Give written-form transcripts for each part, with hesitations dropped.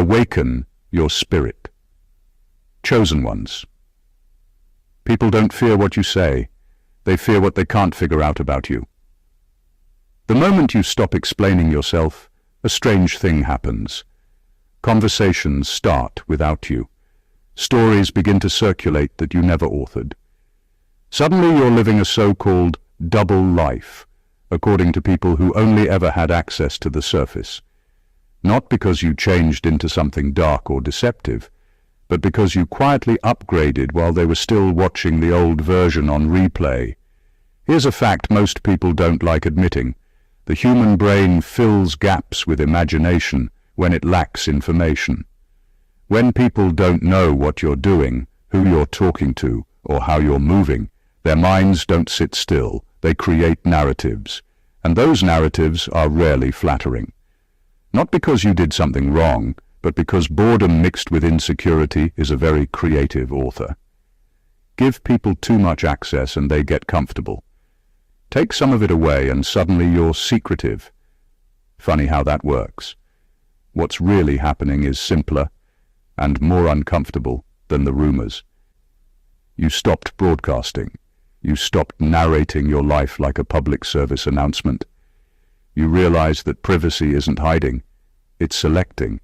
Awaken your spirit. Chosen ones. People don't fear what you say. They fear what they can't figure out about you. The moment you stop explaining yourself, a strange thing happens. Conversations start without you. Stories begin to circulate that you never authored. Suddenly you're living a so-called double life, according to people who only ever had access to the surface. Not because you changed into something dark or deceptive, but because you quietly upgraded while they were still watching the old version on replay. Here's a fact most people don't like admitting. The human brain fills gaps with imagination when it lacks information. When people don't know what you're doing, who you're talking to, or how you're moving, their minds don't sit still. They create narratives, and those narratives are rarely flattering. Not because you did something wrong, but because boredom mixed with insecurity is a very creative author. Give people too much access and they get comfortable. Take some of it away and suddenly you're secretive. Funny how that works. What's really happening is simpler and more uncomfortable than the rumors. You stopped broadcasting. You stopped narrating your life like a public service announcement. You realize that privacy isn't hiding, it's selecting.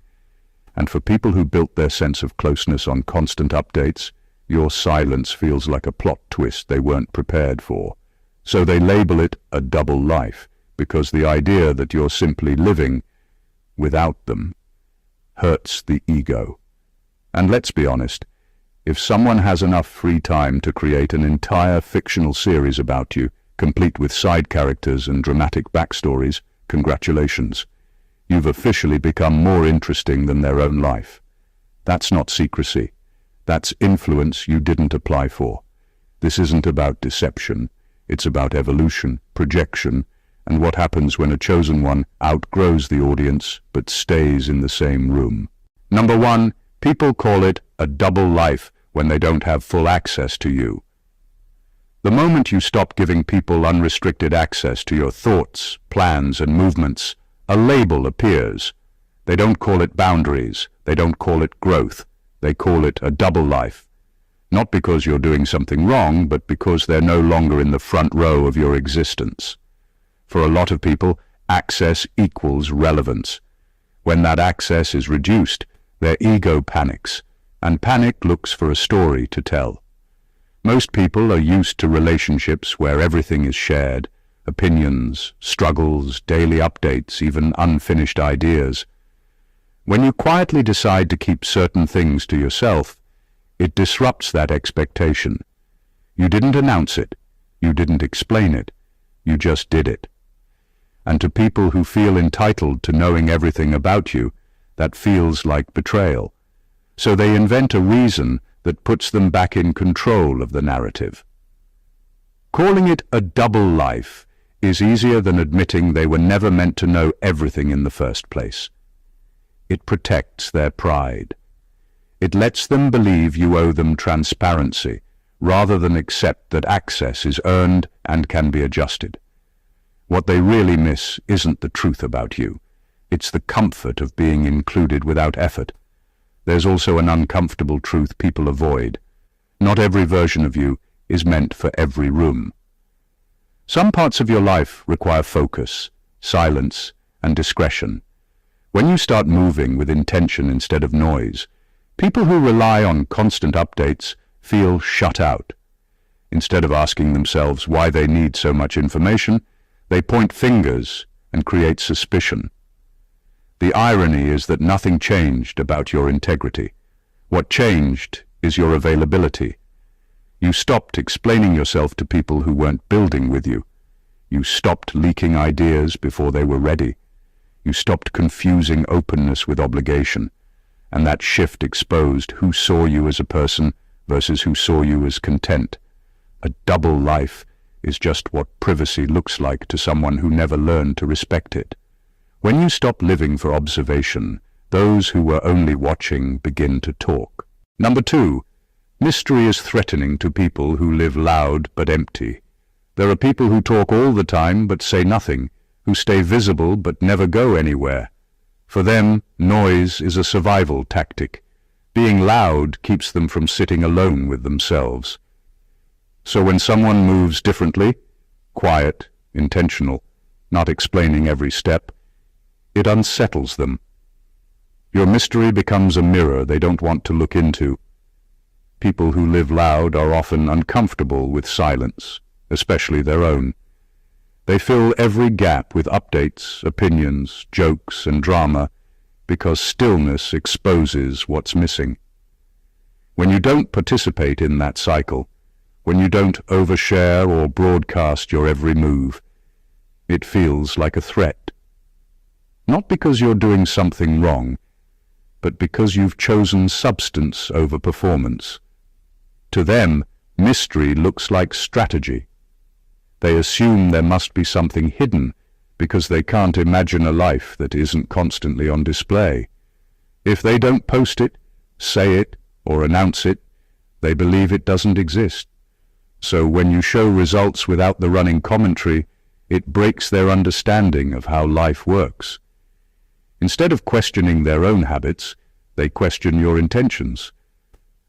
And for people who built their sense of closeness on constant updates, your silence feels like a plot twist they weren't prepared for. So they label it a double life, because the idea that you're simply living without them hurts the ego. And let's be honest, if someone has enough free time to create an entire fictional series about you, complete with side characters and dramatic backstories, congratulations. You've officially become more interesting than their own life. That's not secrecy. That's influence you didn't apply for. This isn't about deception. It's about evolution, projection, and what happens when a chosen one outgrows the audience but stays in the same room. Number 1, people call it a double life when they don't have full access to you. The moment you stop giving people unrestricted access to your thoughts, plans, and movements, a label appears. They don't call it boundaries. They don't call it growth. They call it a double life. Not because you're doing something wrong, but because they're no longer in the front row of your existence. For a lot of people, access equals relevance. When that access is reduced, their ego panics, and panic looks for a story to tell. Most people are used to relationships where everything is shared, opinions, struggles, daily updates, even unfinished ideas. When you quietly decide to keep certain things to yourself, it disrupts that expectation. You didn't announce it. You didn't explain it. You just did it. And to people who feel entitled to knowing everything about you, that feels like betrayal. So they invent a reason that puts them back in control of the narrative. Calling it a double life is easier than admitting they were never meant to know everything in the first place. It protects their pride. It lets them believe you owe them transparency, rather than accept that access is earned and can be adjusted. What they really miss isn't the truth about you. It's the comfort of being included without effort. There's also an uncomfortable truth people avoid. Not every version of you is meant for every room. Some parts of your life require focus, silence, and discretion. When you start moving with intention instead of noise, people who rely on constant updates feel shut out. Instead of asking themselves why they need so much information, they point fingers and create suspicion. The irony is that nothing changed about your integrity. What changed is your availability. You stopped explaining yourself to people who weren't building with you. You stopped leaking ideas before they were ready. You stopped confusing openness with obligation. And that shift exposed who saw you as a person versus who saw you as content. A double life is just what privacy looks like to someone who never learned to respect it. When you stop living for observation, those who were only watching begin to talk. Number 2, mystery is threatening to people who live loud but empty. There are people who talk all the time but say nothing, who stay visible but never go anywhere. For them, noise is a survival tactic. Being loud keeps them from sitting alone with themselves. So when someone moves differently, quiet, intentional, not explaining every step, it unsettles them. Your mystery becomes a mirror they don't want to look into. People who live loud are often uncomfortable with silence, especially their own. They fill every gap with updates, opinions, jokes, and drama because stillness exposes what's missing. When you don't participate in that cycle, when you don't overshare or broadcast your every move, it feels like a threat. Not because you're doing something wrong, but because you've chosen substance over performance. To them, mystery looks like strategy. They assume there must be something hidden because they can't imagine a life that isn't constantly on display. If they don't post it, say it, or announce it, they believe it doesn't exist. So when you show results without the running commentary, it breaks their understanding of how life works. Instead of questioning their own habits, they question your intentions.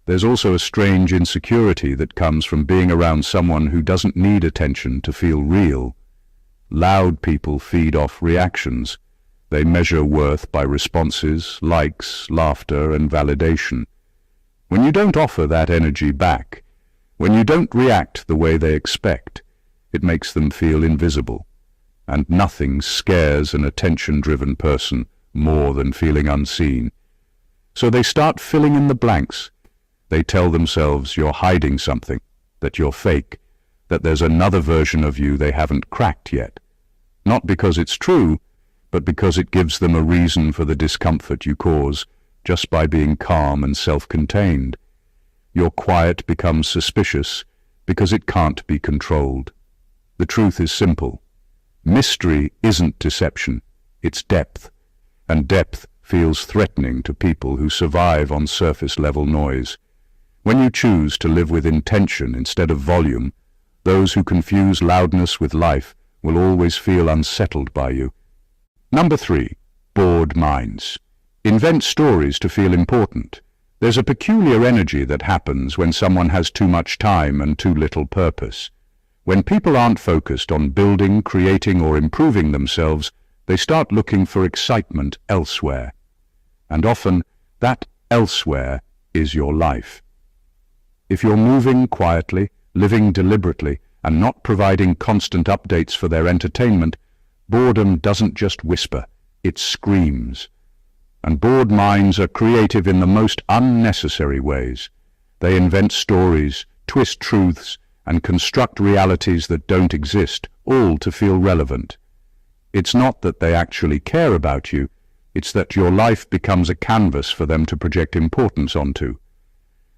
There's also a strange insecurity that comes from being around someone who doesn't need attention to feel real. Loud people feed off reactions. They measure worth by responses, likes, laughter, and validation. When you don't offer that energy back, when you don't react the way they expect, it makes them feel invisible. And nothing scares an attention-driven person more than feeling unseen. So they start filling in the blanks. They tell themselves you're hiding something, that you're fake, that there's another version of you they haven't cracked yet. Not because it's true, but because it gives them a reason for the discomfort you cause just by being calm and self-contained. Your quiet becomes suspicious because it can't be controlled. The truth is simple. Mystery isn't deception, it's depth, and depth feels threatening to people who survive on surface-level noise. When you choose to live with intention instead of volume, those who confuse loudness with life will always feel unsettled by you. Number 3. Bored minds. Invent stories to feel important. There's a peculiar energy that happens when someone has too much time and too little purpose. When people aren't focused on building, creating, or improving themselves, they start looking for excitement elsewhere. And often, that elsewhere is your life. If you're moving quietly, living deliberately, and not providing constant updates for their entertainment, boredom doesn't just whisper, it screams. And bored minds are creative in the most unnecessary ways. They invent stories, twist truths, and construct realities that don't exist, all to feel relevant. It's not that they actually care about you, it's that your life becomes a canvas for them to project importance onto.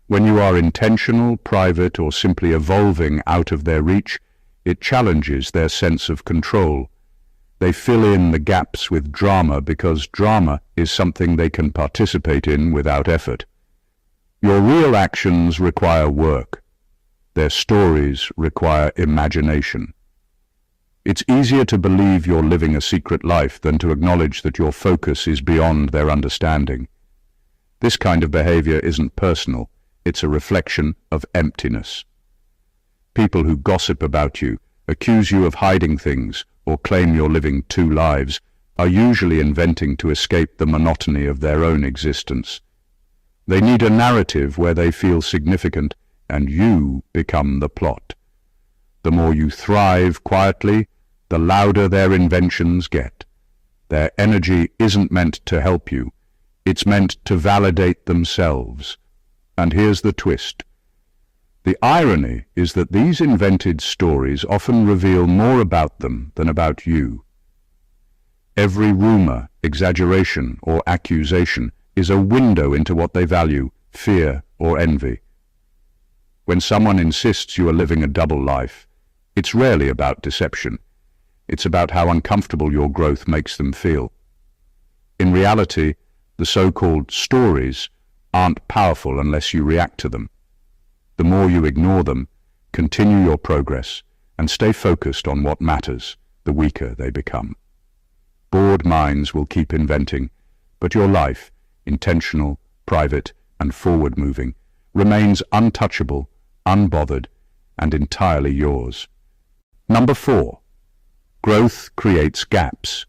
When you are intentional, private, or simply evolving out of their reach, it challenges their sense of control. They fill in the gaps with drama because drama is something they can participate in without effort. Your real actions require work. Their stories require imagination. It's easier to believe you're living a secret life than to acknowledge that your focus is beyond their understanding. This kind of behavior isn't personal. It's a reflection of emptiness. People who gossip about you, accuse you of hiding things, or claim you're living two lives, are usually inventing to escape the monotony of their own existence. They need a narrative where they feel significant, and you become the plot. The more you thrive quietly, the louder their inventions get. Their energy isn't meant to help you, it's meant to validate themselves. And here's the twist. The irony is that these invented stories often reveal more about them than about you. Every rumor, exaggeration, or accusation is a window into what they value, fear or envy. When someone insists you are living a double life, it's rarely about deception. It's about how uncomfortable your growth makes them feel. In reality, the so-called stories aren't powerful unless you react to them. The more you ignore them, continue your progress, and stay focused on what matters, the weaker they become. Bored minds will keep inventing, but your life, intentional, private, and forward-moving, remains untouchable, unbothered, and entirely yours. Number 4. Growth creates gaps.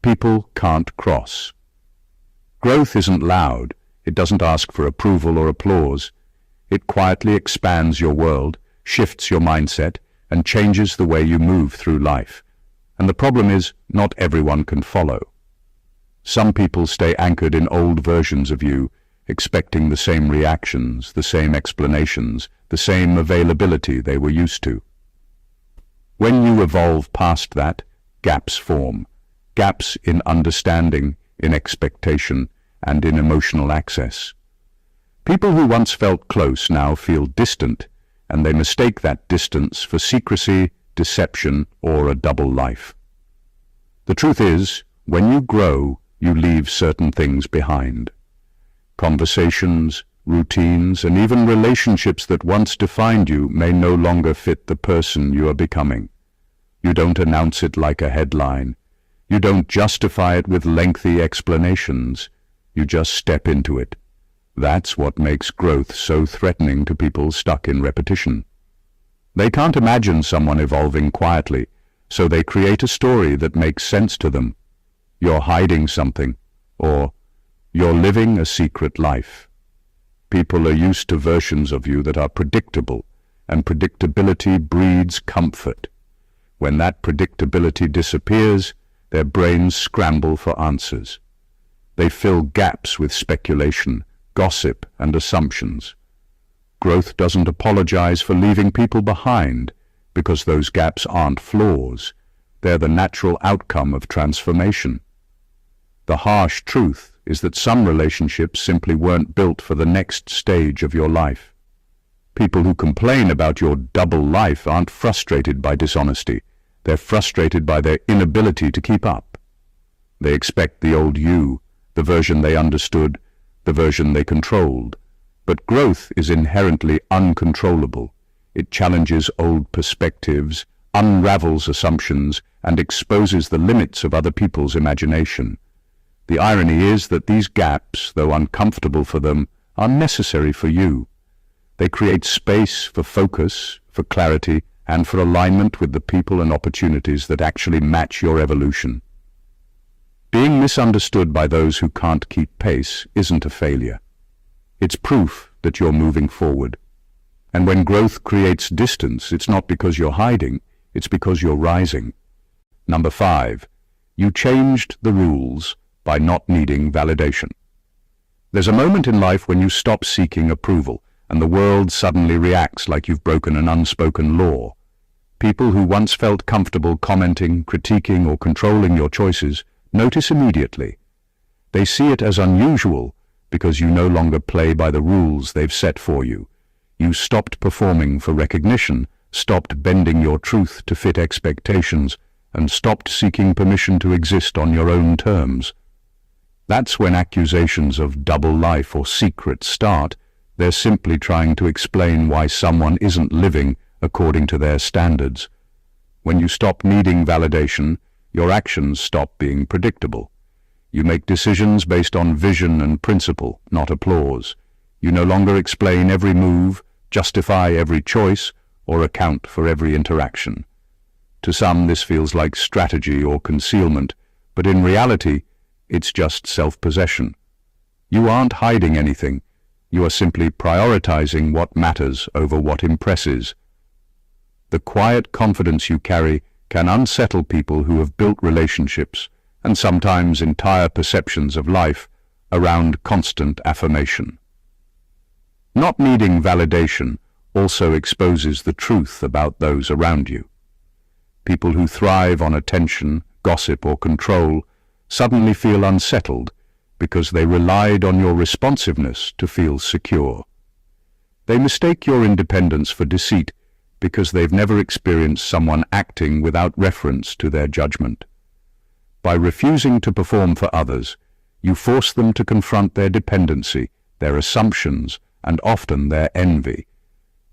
People can't cross. Growth isn't loud. It doesn't ask for approval or applause. It quietly expands your world, shifts your mindset, and changes the way you move through life. And the problem is, not everyone can follow. Some people stay anchored in old versions of you, expecting the same reactions, the same explanations, the same availability they were used to. When you evolve past that, gaps form. Gaps in understanding, in expectation, and in emotional access. People who once felt close now feel distant, and they mistake that distance for secrecy, deception, or a double life. The truth is, when you grow, you leave certain things behind. Conversations, routines, and even relationships that once defined you may no longer fit the person you are becoming. You don't announce it like a headline. You don't justify it with lengthy explanations. You just step into it. That's what makes growth so threatening to people stuck in repetition. They can't imagine someone evolving quietly, so they create a story that makes sense to them. You're hiding something, or you're living a secret life. People are used to versions of you that are predictable, and predictability breeds comfort. When that predictability disappears, their brains scramble for answers. They fill gaps with speculation, gossip, and assumptions. Growth doesn't apologize for leaving people behind, because those gaps aren't flaws. They're the natural outcome of transformation. The harsh truth is that some relationships simply weren't built for the next stage of your life. People who complain about your double life aren't frustrated by dishonesty. They're frustrated by their inability to keep up. They expect the old you, the version they understood, the version they controlled. But growth is inherently uncontrollable. It challenges old perspectives, unravels assumptions, and exposes the limits of other people's imagination. The irony is that these gaps, though uncomfortable for them, are necessary for you. They create space for focus, for clarity, and for alignment with the people and opportunities that actually match your evolution. Being misunderstood by those who can't keep pace isn't a failure. It's proof that you're moving forward. And when growth creates distance, it's not because you're hiding, it's because you're rising. Number 5, you changed the rules by not needing validation. There's a moment in life when you stop seeking approval, and the world suddenly reacts like you've broken an unspoken law. People who once felt comfortable commenting, critiquing, or controlling your choices notice immediately. They see it as unusual because you no longer play by the rules they've set for you. You stopped performing for recognition, stopped bending your truth to fit expectations, and stopped seeking permission to exist on your own terms. That's when accusations of double life or secret start. They're simply trying to explain why someone isn't living according to their standards. When you stop needing validation, your actions stop being predictable. You make decisions based on vision and principle, not applause. You no longer explain every move, justify every choice, or account for every interaction. To some, this feels like strategy or concealment, but in reality, it's just self-possession. You aren't hiding anything. You are simply prioritizing what matters over what impresses. The quiet confidence you carry can unsettle people who have built relationships, and sometimes entire perceptions of life, around constant affirmation. Not needing validation also exposes the truth about those around you. People who thrive on attention, gossip, or control suddenly feel unsettled because they relied on your responsiveness to feel secure. They mistake your independence for deceit because they've never experienced someone acting without reference to their judgment. By refusing to perform for others, you force them to confront their dependency, their assumptions, and often their envy.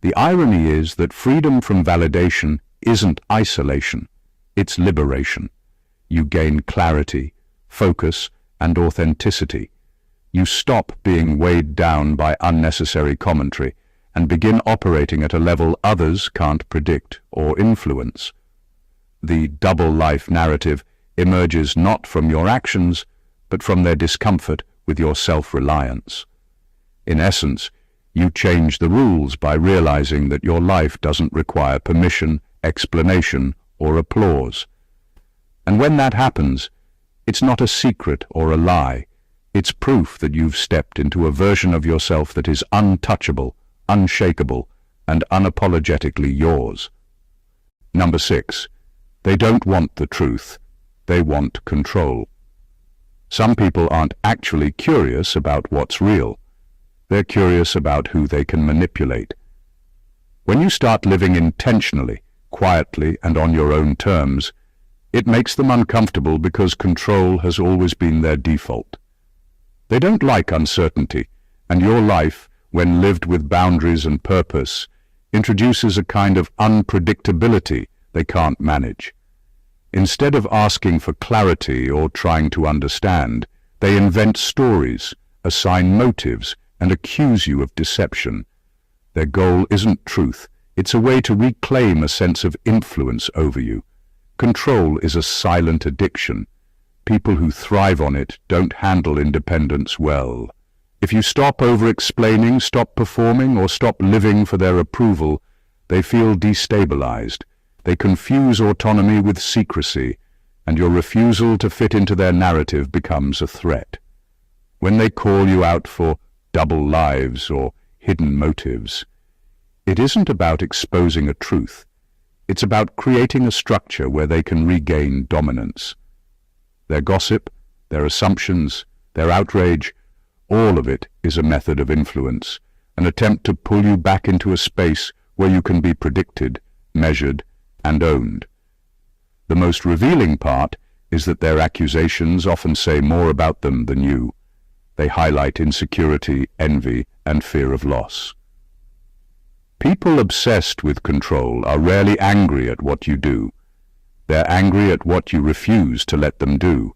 The irony is that freedom from validation isn't isolation, it's liberation. You gain clarity, focus, and authenticity. You stop being weighed down by unnecessary commentary and begin operating at a level others can't predict or influence. The double life narrative emerges not from your actions, but from their discomfort with your self-reliance. In essence, you change the rules by realizing that your life doesn't require permission, explanation, or applause. And when that happens, it's not a secret or a lie. It's proof that you've stepped into a version of yourself that is untouchable, unshakable, and unapologetically yours. Number 6. They don't want the truth. They want control. Some people aren't actually curious about what's real. They're curious about who they can manipulate. When you start living intentionally, quietly, and on your own terms, it makes them uncomfortable because control has always been their default. They don't like uncertainty, and your life, when lived with boundaries and purpose, introduces a kind of unpredictability they can't manage. Instead of asking for clarity or trying to understand, they invent stories, assign motives, and accuse you of deception. Their goal isn't truth. It's a way to reclaim a sense of influence over you. Control is a silent addiction. People who thrive on it don't handle independence well. If you stop over-explaining, stop performing, or stop living for their approval, they feel destabilized. They confuse autonomy with secrecy, and your refusal to fit into their narrative becomes a threat. When they call you out for double lives or hidden motives, it isn't about exposing a truth. It's about creating a structure where they can regain dominance. Their gossip, their assumptions, their outrage, all of it is a method of influence, an attempt to pull you back into a space where you can be predicted, measured, and owned. The most revealing part is that their accusations often say more about them than you. They highlight insecurity, envy, and fear of loss. People obsessed with control are rarely angry at what you do. They're angry at what you refuse to let them do.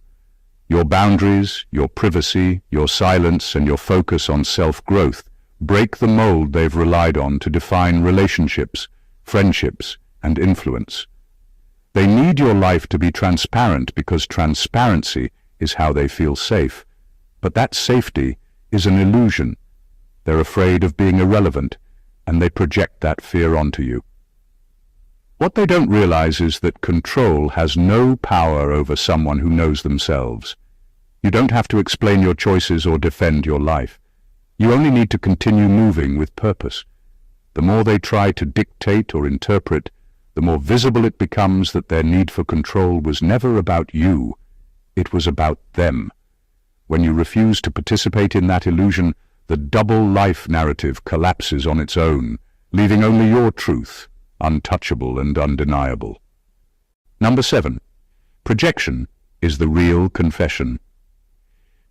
Your boundaries, your privacy, your silence, and your focus on self-growth break the mold they've relied on to define relationships, friendships, and influence. They need your life to be transparent because transparency is how they feel safe. But that safety is an illusion. They're afraid of being irrelevant, and they project that fear onto you. What they don't realize is that control has no power over someone who knows themselves. You don't have to explain your choices or defend your life. You only need to continue moving with purpose. The more they try to dictate or interpret, the more visible it becomes that their need for control was never about you. It was about them. When you refuse to participate in that illusion, the double life narrative collapses on its own, leaving only your truth, untouchable and undeniable. Number 7. Projection is the real confession.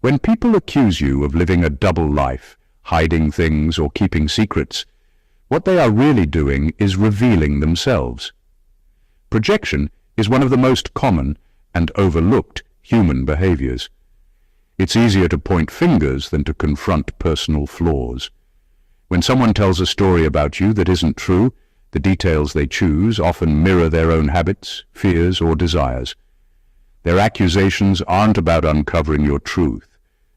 When people accuse you of living a double life, hiding things or keeping secrets, what they are really doing is revealing themselves. Projection is one of the most common and overlooked human behaviors. It's easier to point fingers than to confront personal flaws. When someone tells a story about you that isn't true, the details they choose often mirror their own habits, fears, or desires. Their accusations aren't about uncovering your truth.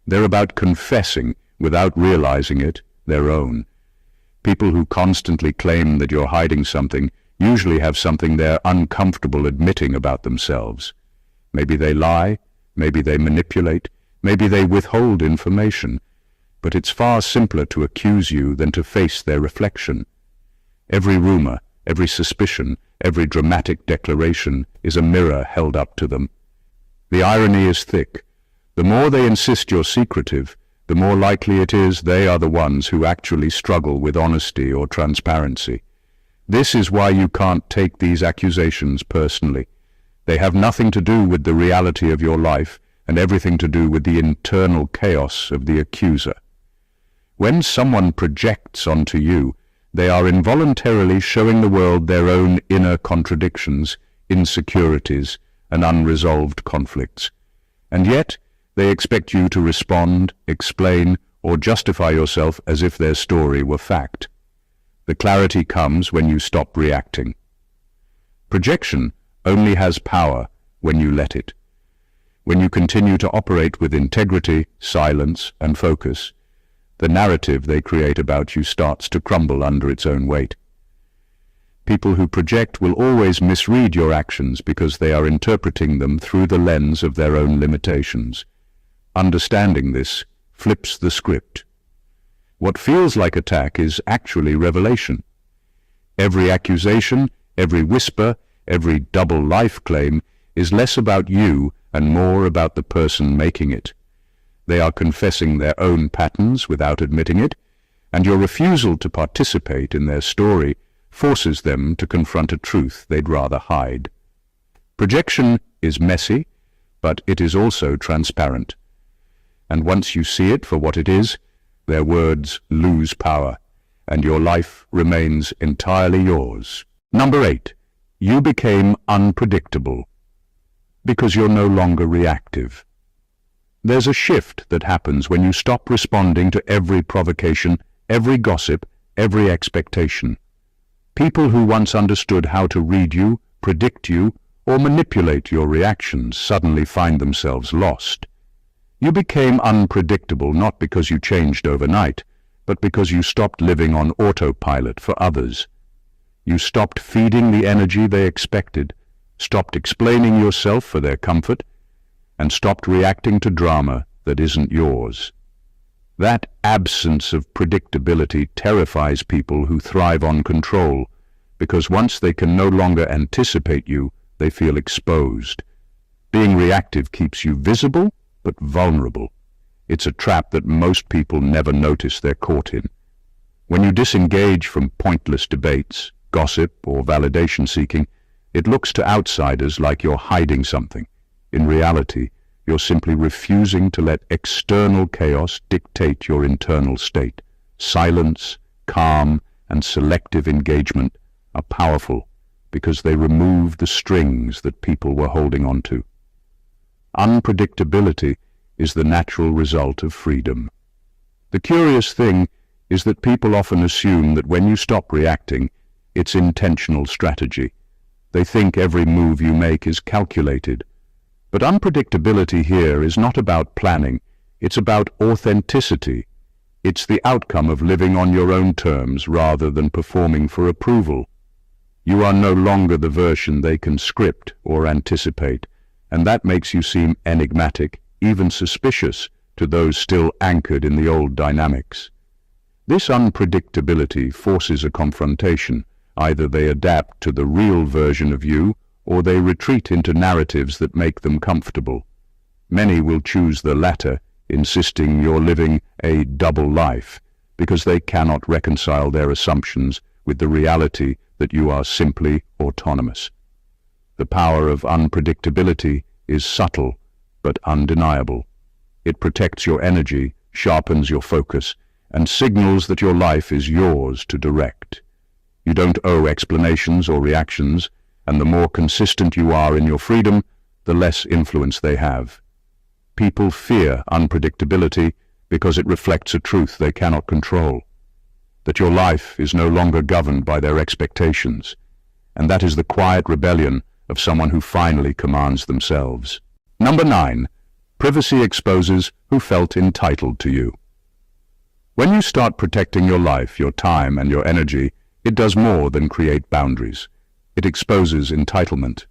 They're about confessing, without realizing it, their own. People who constantly claim that you're hiding something usually have something they're uncomfortable admitting about themselves. Maybe they lie, maybe they manipulate, maybe they withhold information, but it's far simpler to accuse you than to face their reflection. Every rumor, every suspicion, every dramatic declaration is a mirror held up to them. The irony is thick. The more they insist you're secretive, the more likely it is they are the ones who actually struggle with honesty or transparency. This is why you can't take these accusations personally. They have nothing to do with the reality of your life and everything to do with the internal chaos of the accuser. When someone projects onto you, they are involuntarily showing the world their own inner contradictions, insecurities, and unresolved conflicts. And yet, They expect you to respond, explain, or justify yourself as if their story were fact. The clarity comes when you stop reacting. Projection only has power when you let it. When you continue to operate with integrity, silence, and focus, the narrative they create about you starts to crumble under its own weight. People who project will always misread your actions because they are interpreting them through the lens of their own limitations. Understanding this flips the script. What feels like attack is actually revelation. Every accusation, every whisper, every double life claim is less about you and more about the person making it. They are confessing their own patterns without admitting it, and your refusal to participate in their story forces them to confront a truth they'd rather hide. Projection is messy, but it is also transparent. And once you see it for what it is, their words lose power, and your life remains entirely yours. Number 8. You became unpredictable because you're no longer reactive. There's a shift that happens when you stop responding to every provocation, every gossip, every expectation. People who once understood how to read you, predict you, or manipulate your reactions suddenly find themselves lost. You became unpredictable not because you changed overnight, but because you stopped living on autopilot for others. You stopped feeding the energy they expected, stopped explaining yourself for their comfort, and stopped reacting to drama that isn't yours. That absence of predictability terrifies people who thrive on control, because once they can no longer anticipate you, they feel exposed. Being reactive keeps you visible, but vulnerable. It's a trap that most people never notice they're caught in. When you disengage from pointless debates, gossip, or validation seeking, it looks to outsiders like you're hiding something. In reality, you're simply refusing to let external chaos dictate your internal state. Silence, calm, and selective engagement are powerful because they remove the strings that people were holding on to. Unpredictability is the natural result of freedom. The curious thing is that people often assume that when you stop reacting, it's intentional strategy. They think every move you make is calculated. But unpredictability here is not about planning, it's about authenticity. It's the outcome of living on your own terms rather than performing for approval. You are no longer the version they can script or anticipate, and that makes you seem enigmatic, even suspicious, to those still anchored in the old dynamics. This unpredictability forces a confrontation. Either they adapt to the real version of you, or they retreat into narratives that make them comfortable. Many will choose the latter, insisting you're living a double life, because they cannot reconcile their assumptions with the reality that you are simply autonomous. The power of unpredictability is subtle, but undeniable. It protects your energy, sharpens your focus, and signals that your life is yours to direct. You don't owe explanations or reactions, and the more consistent you are in your freedom, the less influence they have. People fear unpredictability because it reflects a truth they cannot control, that your life is no longer governed by their expectations, and that is the quiet rebellion of someone who finally commands themselves. Number 9. Privacy exposes who felt entitled to you. When you start protecting your life, your time, and your energy, it does more than create boundaries. It exposes entitlement.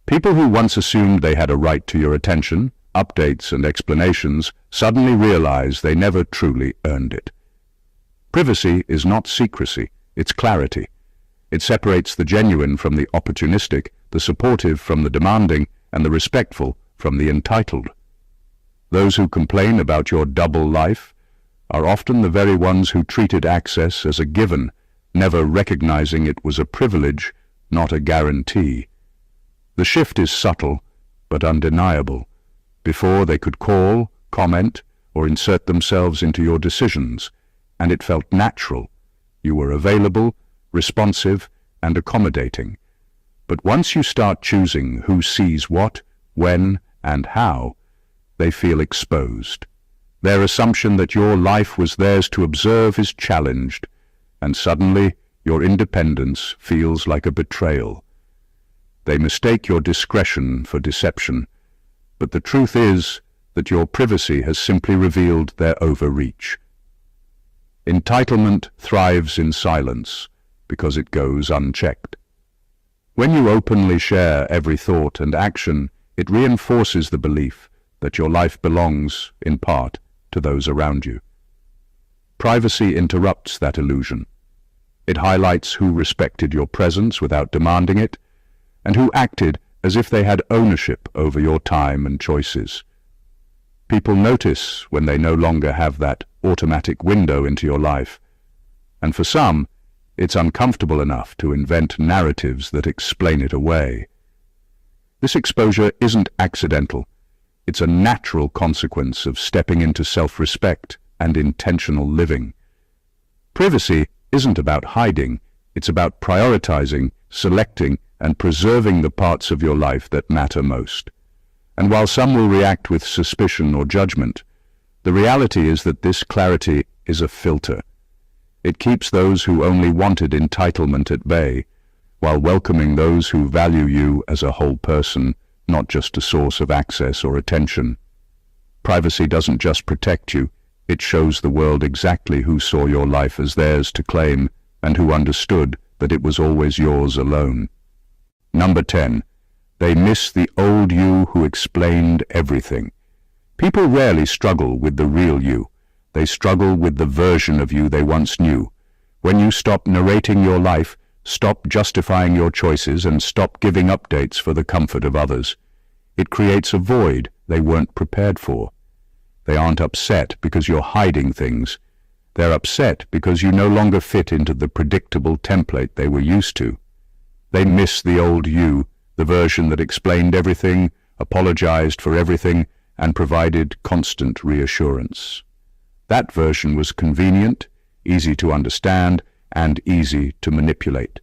People who once assumed they had a right to your attention, updates, and explanations suddenly realize they never truly earned it. Privacy is not secrecy, it's clarity. It separates the genuine from the opportunistic, the supportive from the demanding, and the respectful from the entitled. Those who complain about your double life are often the very ones who treated access as a given, never recognizing it was a privilege, not a guarantee. The shift is subtle, but undeniable. Before they could call, comment, or insert themselves into your decisions, and it felt natural. You were available, responsive, and accommodating. But once you start choosing who sees what, when, and how, they feel exposed. Their assumption that your life was theirs to observe is challenged, and suddenly your independence feels like a betrayal. They mistake your discretion for deception, but the truth is that your privacy has simply revealed their overreach. Entitlement thrives in silence because it goes unchecked. When you openly share every thought and action, it reinforces the belief that your life belongs, in part, to those around you. Privacy interrupts that illusion. It highlights who respected your presence without demanding it, and who acted as if they had ownership over your time and choices. People notice when they no longer have that automatic window into your life, and for some, it's uncomfortable enough to invent narratives that explain it away. This exposure isn't accidental. It's a natural consequence of stepping into self-respect and intentional living. Privacy isn't about hiding, it's about prioritizing, selecting, and preserving the parts of your life that matter most. And while some will react with suspicion or judgment, the reality is that this clarity is a filter. It keeps those who only wanted entitlement at bay, while welcoming those who value you as a whole person, not just a source of access or attention. Privacy doesn't just protect you, it shows the world exactly who saw your life as theirs to claim and who understood that it was always yours alone. Number 10. They miss the old you who explained everything. People rarely struggle with the real you. They struggle with the version of you they once knew. When you stop narrating your life, stop justifying your choices, and stop giving updates for the comfort of others, it creates a void they weren't prepared for. They aren't upset because you're hiding things. They're upset because you no longer fit into the predictable template they were used to. They miss the old you, the version that explained everything, apologized for everything, and provided constant reassurance. That version was convenient, easy to understand, and easy to manipulate.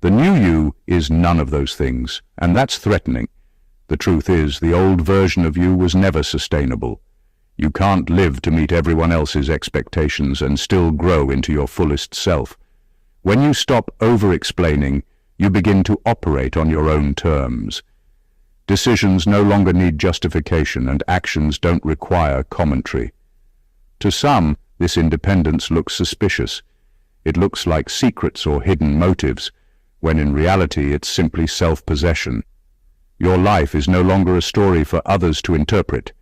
The new you is none of those things, and that's threatening. The truth is, the old version of you was never sustainable. You can't live to meet everyone else's expectations and still grow into your fullest self. When you stop over-explaining, you begin to operate on your own terms. Decisions no longer need justification, and actions don't require commentary. To some, this independence looks suspicious. It looks like secrets or hidden motives, when in reality it's simply self-possession. Your life is no longer a story for others to interpret.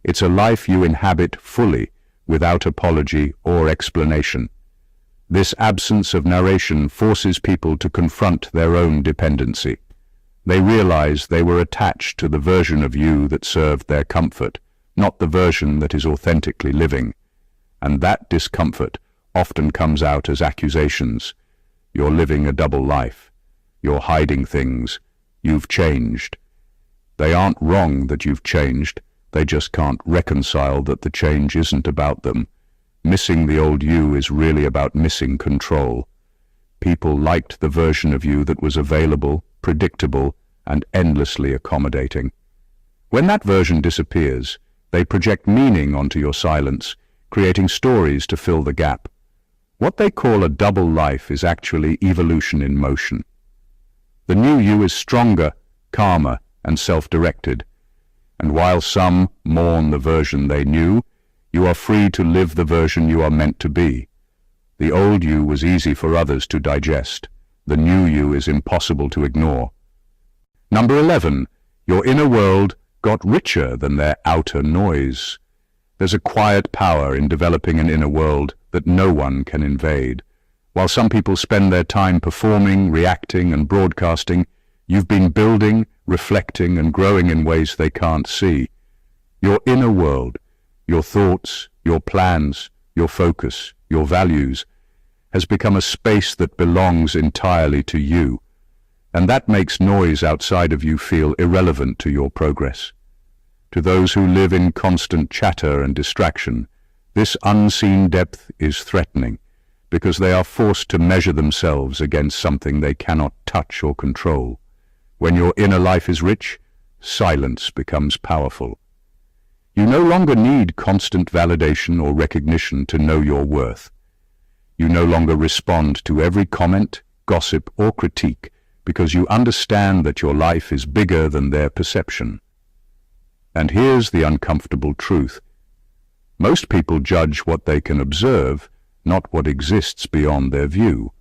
It's a life you inhabit fully, without apology or explanation. This absence of narration forces people to confront their own dependency. They realize they were attached to the version of you that served their comfort, not the version that is authentically living. And that discomfort often comes out as accusations. You're living a double life. You're hiding things. You've changed. They aren't wrong that you've changed. They just can't reconcile that the change isn't about them. Missing the old you is really about missing control. People liked the version of you that was available, predictable, and endlessly accommodating. When that version disappears, they project meaning onto your silence, creating stories to fill the gap. What they call a double life is actually evolution in motion. The new you is stronger, calmer, and self-directed. And while some mourn the version they knew, you are free to live the version you are meant to be. The old you was easy for others to digest. The new you is impossible to ignore. Number 11. Your inner world got richer than their outer noise. There's a quiet power in developing an inner world that no one can invade. While some people spend their time performing, reacting, and broadcasting, you've been building, reflecting, and growing in ways they can't see. Your inner world, your thoughts, your plans, your focus, your values, has become a space that belongs entirely to you, and that makes noise outside of you feel irrelevant to your progress. To those who live in constant chatter and distraction, this unseen depth is threatening, because they are forced to measure themselves against something they cannot touch or control. When your inner life is rich, silence becomes powerful. You no longer need constant validation or recognition to know your worth. You no longer respond to every comment, gossip, or critique because you understand that your life is bigger than their perception. And here's the uncomfortable truth. Most people judge what they can observe, not what exists beyond their view.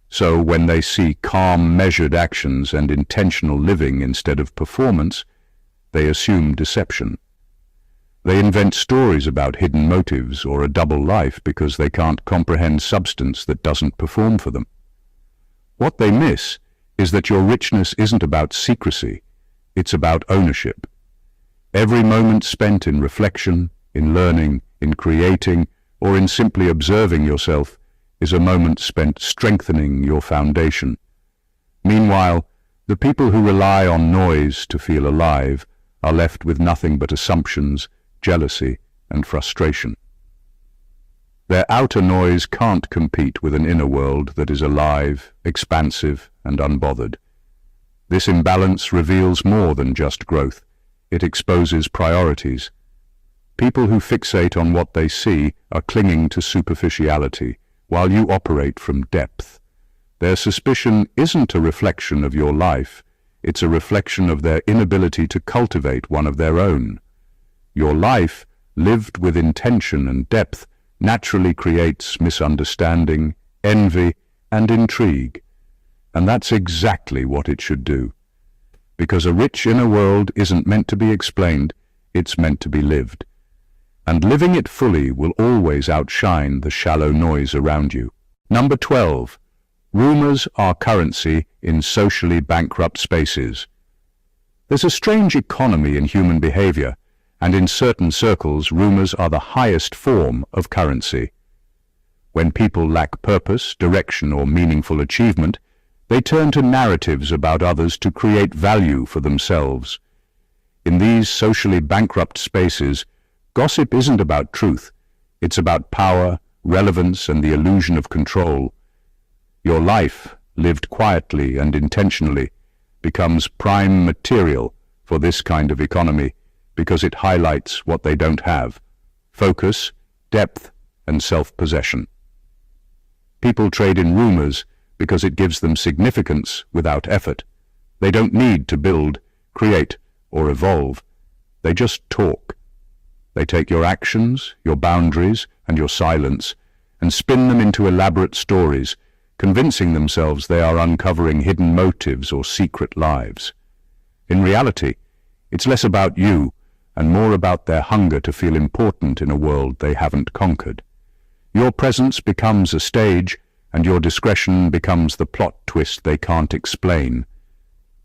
So when they see calm, measured actions and intentional living instead of performance, they assume deception. They invent stories about hidden motives or a double life because they can't comprehend substance that doesn't perform for them. What they miss is that your richness isn't about secrecy, it's about ownership. Every moment spent in reflection, in learning, in creating, or in simply observing yourself is a moment spent strengthening your foundation. Meanwhile, the people who rely on noise to feel alive are left with nothing but assumptions, jealousy, and frustration. Their outer noise can't compete with an inner world that is alive, expansive, and unbothered. This imbalance reveals more than just growth. It exposes priorities. People who fixate on what they see are clinging to superficiality, while you operate from depth. Their suspicion isn't a reflection of your life, it's a reflection of their inability to cultivate one of their own. Your life, lived with intention and depth, naturally creates misunderstanding, envy, and intrigue. And that's exactly what it should do. Because a rich inner world isn't meant to be explained, it's meant to be lived. And living it fully will always outshine the shallow noise around you. Number 12. Rumors are currency in socially bankrupt spaces. There's a strange economy in human behavior, and in certain circles rumors are the highest form of currency. When people lack purpose, direction, or meaningful achievement, they turn to narratives about others to create value for themselves. In these socially bankrupt spaces, gossip isn't about truth, it's about power, relevance, and the illusion of control. Your life, lived quietly and intentionally, becomes prime material for this kind of economy because it highlights what they don't have: focus, depth, and self-possession. People trade in rumors because it gives them significance without effort. They don't need to build, create, or evolve. They just talk. They take your actions, your boundaries, and your silence, and spin them into elaborate stories, convincing themselves they are uncovering hidden motives or secret lives. In reality, it's less about you and more about their hunger to feel important in a world they haven't conquered. Your presence becomes a stage, and your discretion becomes the plot twist they can't explain.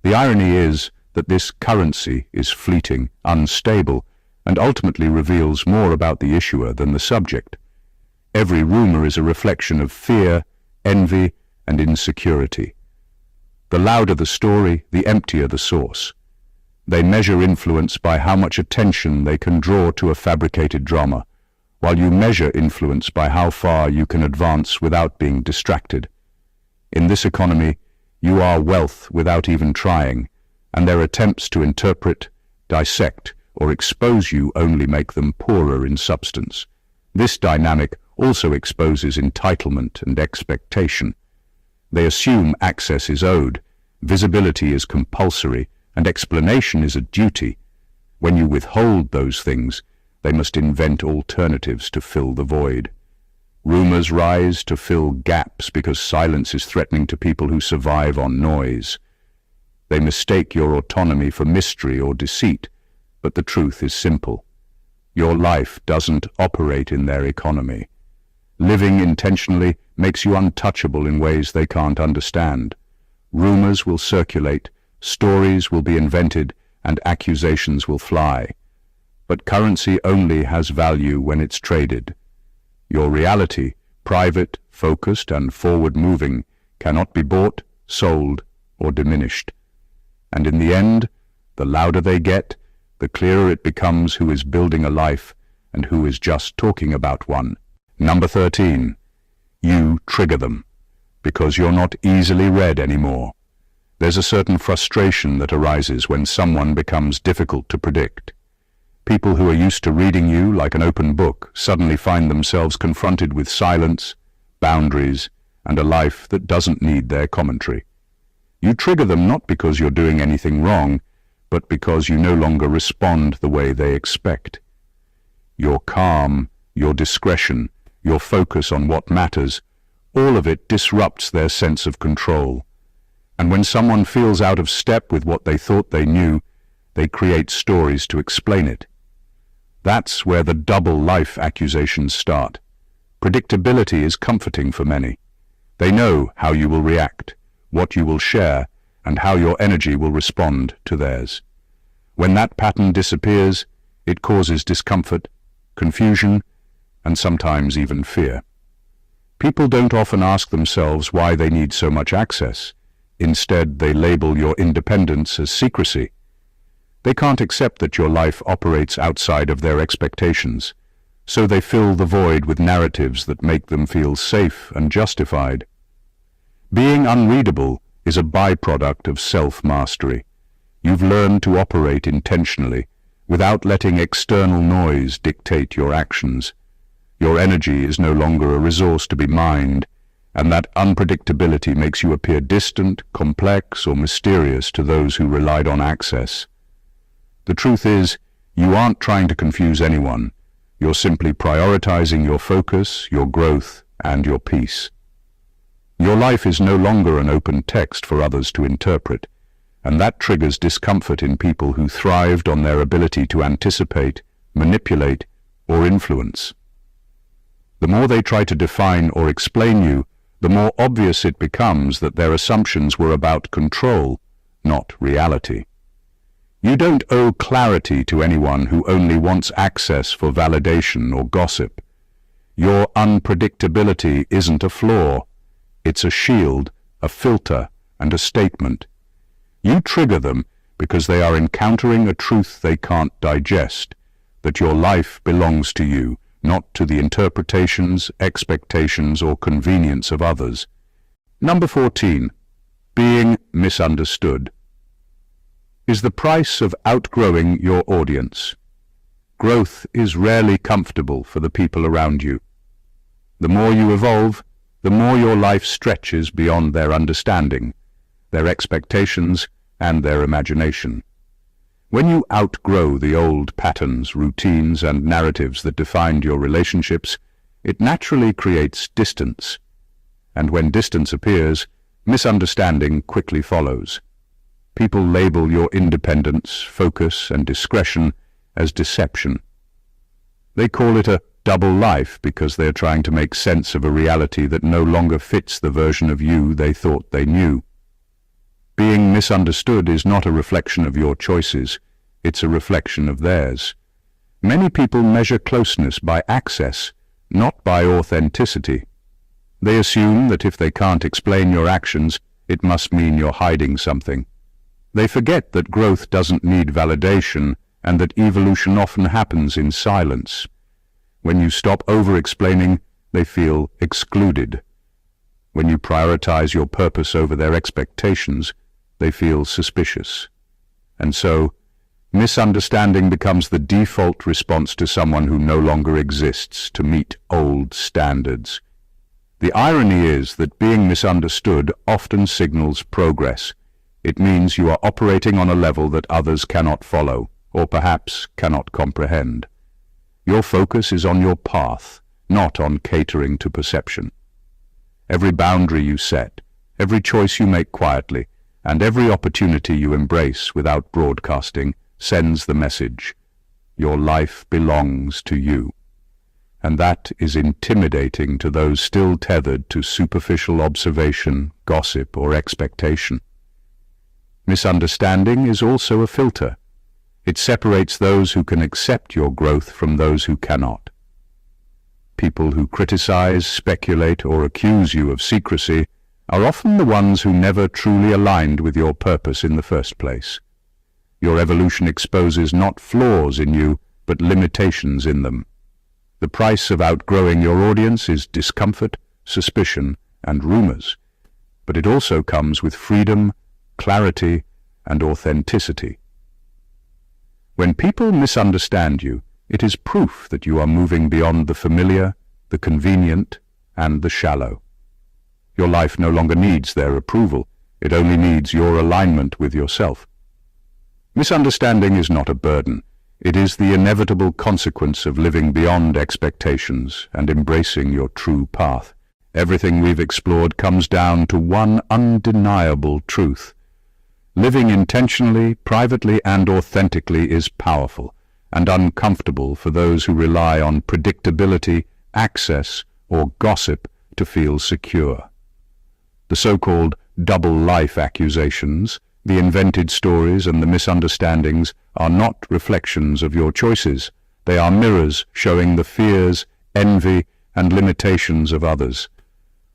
The irony is that this currency is fleeting, unstable, and ultimately reveals more about the issuer than the subject. Every rumor is a reflection of fear, envy, and insecurity. The louder the story, the emptier the source. They measure influence by how much attention they can draw to a fabricated drama, while you measure influence by how far you can advance without being distracted. In this economy, you are wealth without even trying, and their attempts to interpret, dissect, or expose you only make them poorer in substance. This dynamic also exposes entitlement and expectation. They assume access is owed, visibility is compulsory, and explanation is a duty. When you withhold those things, they must invent alternatives to fill the void. Rumors rise to fill gaps because silence is threatening to people who survive on noise. They mistake your autonomy for mystery or deceit, but the truth is simple. Your life doesn't operate in their economy. Living intentionally makes you untouchable in ways they can't understand. Rumors will circulate, stories will be invented, and accusations will fly. But currency only has value when it's traded. Your reality, private, focused, and forward-moving, cannot be bought, sold, or diminished. And in the end, the louder they get, the clearer it becomes who is building a life and who is just talking about one. Number 13. You trigger them, because you're not easily read anymore. There's a certain frustration that arises when someone becomes difficult to predict. People who are used to reading you like an open book suddenly find themselves confronted with silence, boundaries, and a life that doesn't need their commentary. You trigger them not because you're doing anything wrong, but because you no longer respond the way they expect. Your calm, your discretion, your focus on what matters, all of it disrupts their sense of control. And when someone feels out of step with what they thought they knew, they create stories to explain it. That's where the double life accusations start. Predictability is comforting for many. They know how you will react, what you will share, and how your energy will respond to theirs. When that pattern disappears, it causes discomfort, confusion, and sometimes even fear. People don't often ask themselves why they need so much access. Instead, they label your independence as secrecy. They can't accept that your life operates outside of their expectations, so they fill the void with narratives that make them feel safe and justified. Being unreadable is a byproduct of self-mastery. You've learned to operate intentionally, without letting external noise dictate your actions. Your energy is no longer a resource to be mined, and that unpredictability makes you appear distant, complex, or mysterious to those who relied on access. The truth is, you aren't trying to confuse anyone. You're simply prioritizing your focus, your growth, and your peace. Your life is no longer an open text for others to interpret, and that triggers discomfort in people who thrived on their ability to anticipate, manipulate, or influence. The more they try to define or explain you, the more obvious it becomes that their assumptions were about control, not reality. You don't owe clarity to anyone who only wants access for validation or gossip. Your unpredictability isn't a flaw. It's a shield, a filter, and a statement. You trigger them because they are encountering a truth they can't digest, that your life belongs to you, not to the interpretations, expectations, or convenience of others. Number 14. Being misunderstood. Is the price of outgrowing your audience. Growth is rarely comfortable for the people around you. The more you evolve, the more your life stretches beyond their understanding, their expectations, and their imagination. When you outgrow the old patterns, routines, and narratives that defined your relationships, it naturally creates distance. And when distance appears, misunderstanding quickly follows. People label your independence, focus, and discretion as deception. They call it a double life because they are trying to make sense of a reality that no longer fits the version of you they thought they knew. Being misunderstood is not a reflection of your choices, it's a reflection of theirs. Many people measure closeness by access, not by authenticity. They assume that if they can't explain your actions, it must mean you're hiding something. They forget that growth doesn't need validation and that evolution often happens in silence. When you stop over-explaining, they feel excluded. When you prioritize your purpose over their expectations, they feel suspicious. And so, misunderstanding becomes the default response to someone who no longer exists to meet old standards. The irony is that being misunderstood often signals progress. It means you are operating on a level that others cannot follow, or perhaps cannot comprehend. Your focus is on your path, not on catering to perception. Every boundary you set, every choice you make quietly, and every opportunity you embrace without broadcasting sends the message, your life belongs to you. And that is intimidating to those still tethered to superficial observation, gossip, or expectation. Misunderstanding is also a filter. It separates those who can accept your growth from those who cannot. People who criticize, speculate, or accuse you of secrecy are often the ones who never truly aligned with your purpose in the first place. Your evolution exposes not flaws in you, but limitations in them. The price of outgrowing your audience is discomfort, suspicion, and rumors, but it also comes with freedom, clarity, and authenticity. When people misunderstand you, it is proof that you are moving beyond the familiar, the convenient, and the shallow. Your life no longer needs their approval. It only needs your alignment with yourself. Misunderstanding is not a burden. It is the inevitable consequence of living beyond expectations and embracing your true path. Everything we've explored comes down to one undeniable truth. Living intentionally, privately, and authentically is powerful and uncomfortable for those who rely on predictability, access, or gossip to feel secure. The so-called double life accusations, the invented stories, and the misunderstandings are not reflections of your choices. They are mirrors showing the fears, envy, and limitations of others.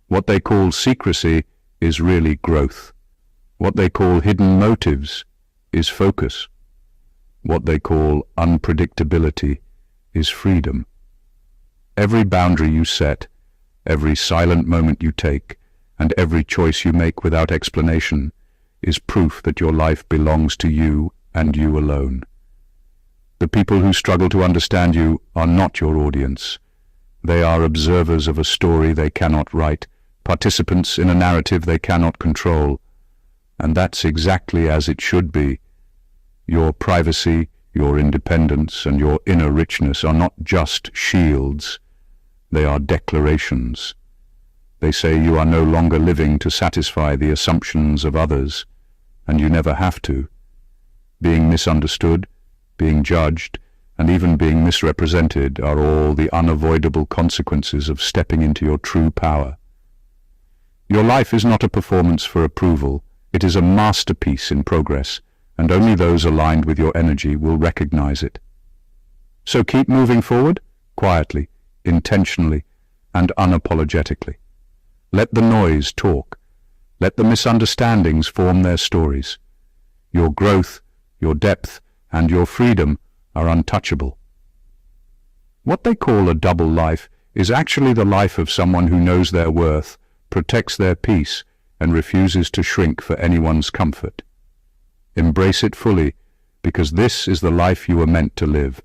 What they call secrecy is really growth. What they call hidden motives is focus. What they call unpredictability is freedom. Every boundary you set, every silent moment you take, and every choice you make without explanation is proof that your life belongs to you and you alone. The people who struggle to understand you are not your audience. They are observers of a story they cannot write, participants in a narrative they cannot control. And that's exactly as it should be. Your privacy, your independence, and your inner richness are not just shields. They are declarations. They say you are no longer living to satisfy the assumptions of others, and you never have to. Being misunderstood, being judged, and even being misrepresented are all the unavoidable consequences of stepping into your true power. Your life is not a performance for approval. It is a masterpiece in progress, and only those aligned with your energy will recognize it. So keep moving forward, quietly, intentionally, and unapologetically. Let the noise talk. Let the misunderstandings form their stories. Your growth, your depth, and your freedom are untouchable. What they call a double life is actually the life of someone who knows their worth, protects their peace, and refuses to shrink for anyone's comfort. Embrace it fully, because this is the life you were meant to live.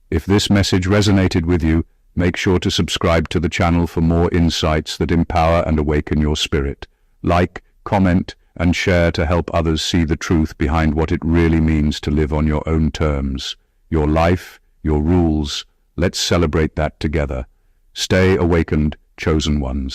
If this message resonated with you, make sure to subscribe to the channel for more insights that empower and awaken your spirit. Like, comment, and share to help others see the truth behind what it really means to live on your own terms. Your life, your rules. Let's celebrate that together. Stay awakened, chosen ones.